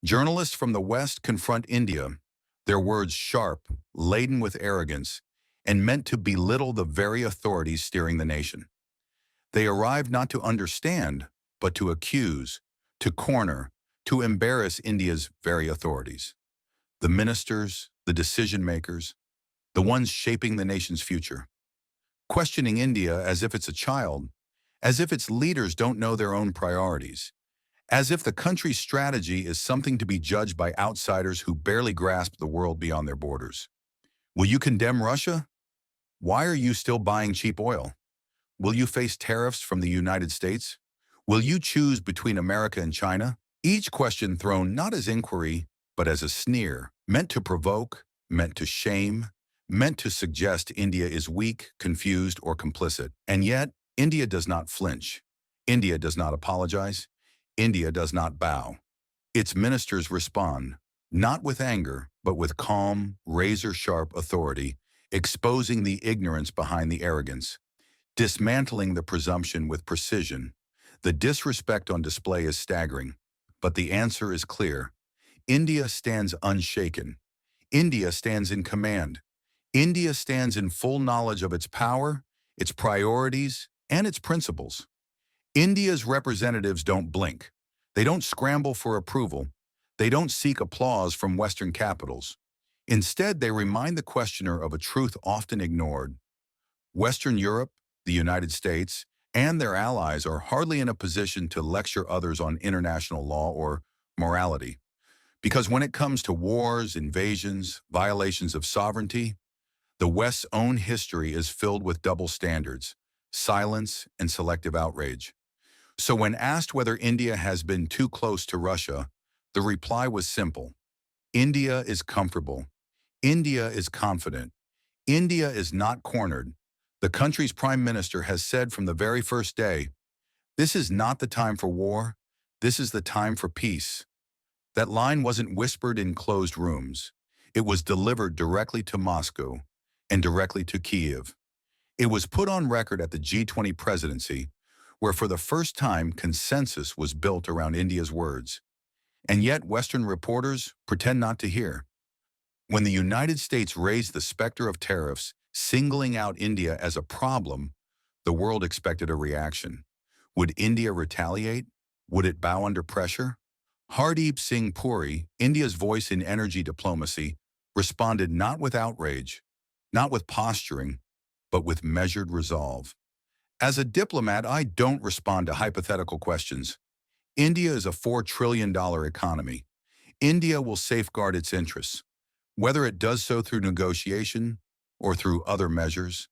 Journalists from the West confront India, their words sharp, laden with arrogance, and meant to belittle the very authorities steering the nation. They arrive not to understand, but to accuse, to corner, to embarrass India's very authorities. The ministers, the decision makers, the ones shaping the nation's future. Questioning India as if it's a child, as if its leaders don't know their own priorities, as if the country's strategy is something to be judged by outsiders who barely grasp the world beyond their borders. Will you condemn Russia? Why are you still buying cheap oil? Will you face tariffs from the United States? Will you choose between America and China? Each question thrown not as inquiry, but as a sneer, meant to provoke, meant to shame, meant to suggest India is weak, confused, or complicit. And yet, India does not flinch. India does not apologize. India does not bow. Its ministers respond, not with anger, but with calm, razor-sharp authority, exposing the ignorance behind the arrogance, dismantling the presumption with precision. The disrespect on display is staggering, but the answer is clear. India stands unshaken. India stands in command. India stands in full knowledge of its power, its priorities, and its principles. India's representatives don't blink. They don't scramble for approval. They don't seek applause from Western capitals. Instead, they remind the questioner of a truth often ignored. Western Europe, the United States, and their allies are hardly in a position to lecture others on international law or morality. Because when it comes to wars, invasions, violations of sovereignty, the West's own history is filled with double standards, silence, and selective outrage. So when asked whether India has been too close to Russia, the reply was simple. India is comfortable. India is confident. India is not cornered. The country's prime minister has said from the very first day, this is not the time for war. This is the time for peace. That line wasn't whispered in closed rooms. It was delivered directly to Moscow and directly to Kyiv. It was put on record at the G20 presidency, where for the first time consensus was built around India's words. And yet Western reporters pretend not to hear. When the United States raised the specter of tariffs, singling out India as a problem, the world expected a reaction. Would India retaliate? Would it bow under pressure? Hardeep Singh Puri, India's voice in energy diplomacy, responded not with outrage, not with posturing, but with measured resolve. As a diplomat, I don't respond to hypothetical questions. India is a $4 trillion economy. India will safeguard its interests. Whether it does so through negotiation or through other measures,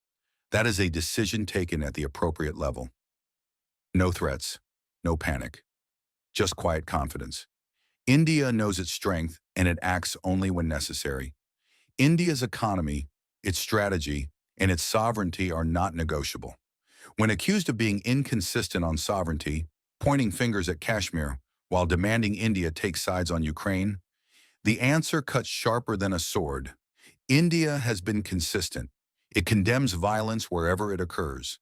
that is a decision taken at the appropriate level. No threats, no panic, just quiet confidence. India knows its strength and it acts only when necessary. India's economy, its strategy, and its sovereignty are not negotiable. When accused of being inconsistent on sovereignty, pointing fingers at Kashmir while demanding India take sides on Ukraine, the answer cuts sharper than a sword. India has been consistent. It condemns violence wherever it occurs.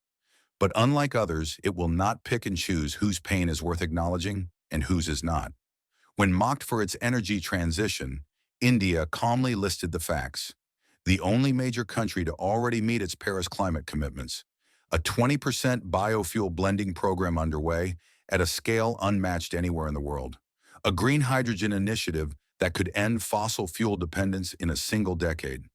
But unlike others, it will not pick and choose whose pain is worth acknowledging and whose is not. When mocked for its energy transition, India calmly listed the facts. The only major country to already meet its Paris climate commitments. A 20% biofuel blending program underway at a scale unmatched anywhere in the world. A green hydrogen initiative that could end fossil fuel dependence in a single decade.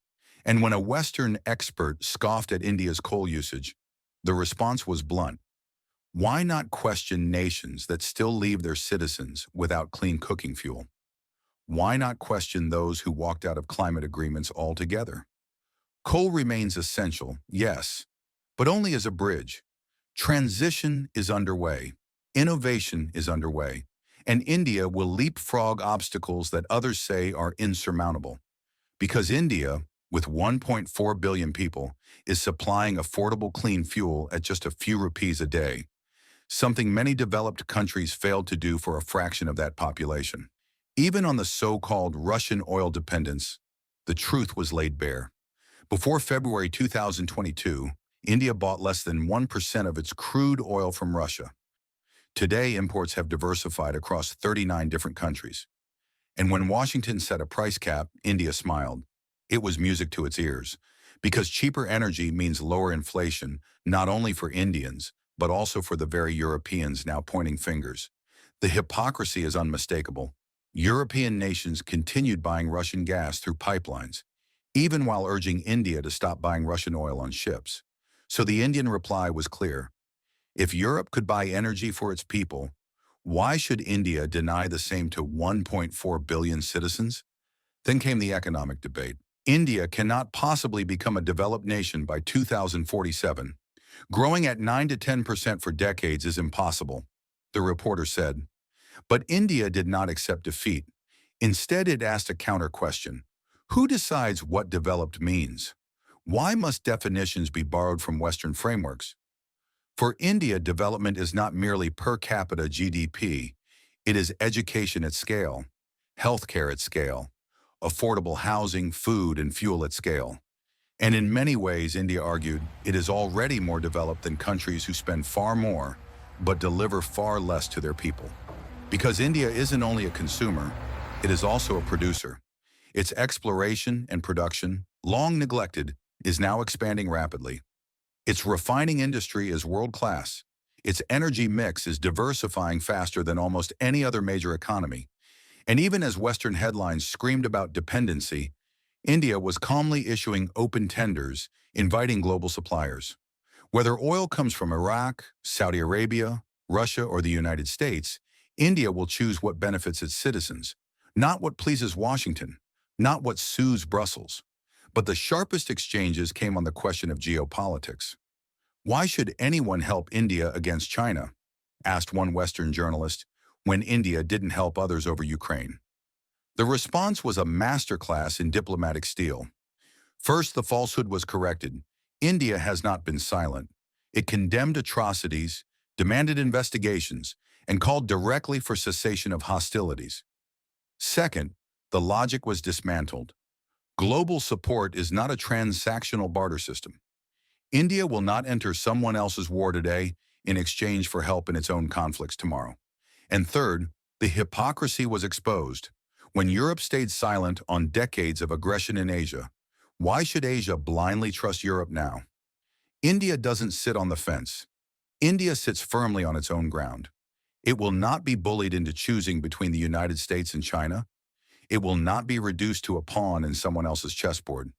And when a Western expert scoffed at India's coal usage, the response was blunt. Why not question nations that still leave their citizens without clean cooking fuel? Why not question those who walked out of climate agreements altogether? Coal remains essential, yes, but only as a bridge. Transition is underway. Innovation is underway. And India will leapfrog obstacles that others say are insurmountable. Because India, with 1.4 billion people, is supplying affordable clean fuel at just a few rupees a day, something many developed countries failed to do for a fraction of that population. Even on the so-called Russian oil dependence, the truth was laid bare. Before February 2022, India bought less than 1% of its crude oil from Russia. Today, imports have diversified across 39 different countries. And when Washington set a price cap, India smiled. It was music to its ears, because cheaper energy means lower inflation, not only for Indians, but also for the very Europeans now pointing fingers. The hypocrisy is unmistakable. European nations continued buying Russian gas through pipelines, even while urging India to stop buying Russian oil on ships. So the Indian reply was clear. If Europe could buy energy for its people, why should India deny the same to 1.4 billion citizens? Then came the economic debate. India cannot possibly become a developed nation by 2047. Growing at 9 to 10% for decades is impossible, the reporter said. But India did not accept defeat. Instead, it asked a counter question. Who decides what developed means? Why must definitions be borrowed from Western frameworks? For India, development is not merely per capita GDP. It is education at scale, healthcare at scale, affordable housing, food, and fuel at scale. And in many ways, India argued, it is already more developed than countries who spend far more, but deliver far less to their people. Because India isn't only a consumer, it is also a producer. Its exploration and production, long neglected, is now expanding rapidly. Its refining industry is world-class. Its energy mix is diversifying faster than almost any other major economy. And even as Western headlines screamed about dependency, India was calmly issuing open tenders, inviting global suppliers. Whether oil comes from Iraq, Saudi Arabia, Russia, or the United States, India will choose what benefits its citizens, not what pleases Washington, not what soothes Brussels. But the sharpest exchanges came on the question of geopolitics. Why should anyone help India against China? Asked one Western journalist, when India didn't help others over Ukraine. The response was a masterclass in diplomatic steel. First, the falsehood was corrected. India has not been silent. It condemned atrocities, demanded investigations, and called directly for cessation of hostilities. Second, the logic was dismantled. Global support is not a transactional barter system. India will not enter someone else's war today in exchange for help in its own conflicts tomorrow. And third, the hypocrisy was exposed. When Europe stayed silent on decades of aggression in Asia, why should Asia blindly trust Europe now? India doesn't sit on the fence. India sits firmly on its own ground. It will not be bullied into choosing between the United States and China. It will not be reduced to a pawn in someone else's chessboard.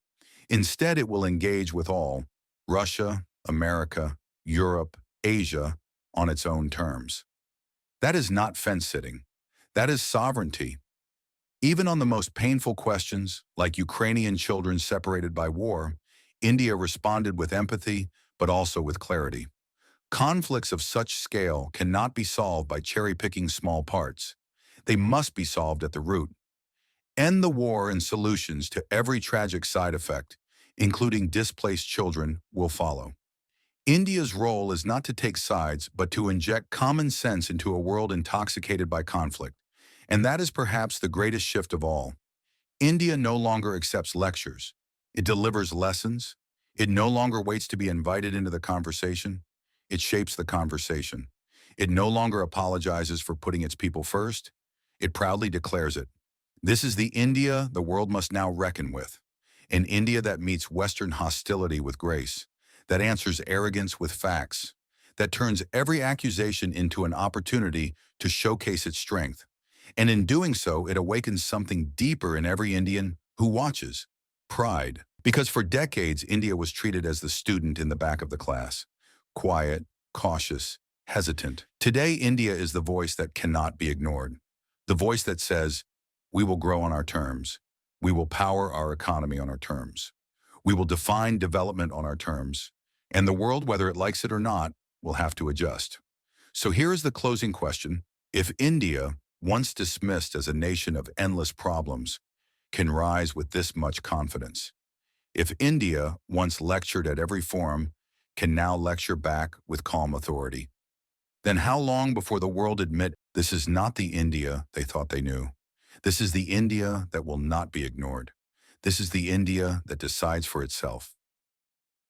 Instead, it will engage with all, Russia, America, Europe, Asia, on its own terms. That is not fence-sitting. That is sovereignty. Even on the most painful questions, like Ukrainian children separated by war, India responded with empathy, but also with clarity. Conflicts of such scale cannot be solved by cherry-picking small parts. They must be solved at the root. End the war and solutions to every tragic side effect, including displaced children, will follow. India's role is not to take sides, but to inject common sense into a world intoxicated by conflict. And that is perhaps the greatest shift of all. India no longer accepts lectures. It delivers lessons. It no longer waits to be invited into the conversation. It shapes the conversation. It no longer apologizes for putting its people first. It proudly declares it. This is the India the world must now reckon with. An India that meets Western hostility with grace, that answers arrogance with facts, that turns every accusation into an opportunity to showcase its strength. And in doing so, it awakens something deeper in every Indian who watches: pride. Because for decades, India was treated as the student in the back of the class, quiet, cautious, hesitant. Today, India is the voice that cannot be ignored. The voice that says, we will grow on our terms. We will power our economy on our terms. We will define development on our terms. And the world, whether it likes it or not, will have to adjust. So here is the closing question. If India, once dismissed as a nation of endless problems, can rise with this much confidence, if India, once lectured at every forum, can now lecture back with calm authority, then how long before the world admit this is not the India they thought they knew? This is the India that will not be ignored. This is the India that decides for itself.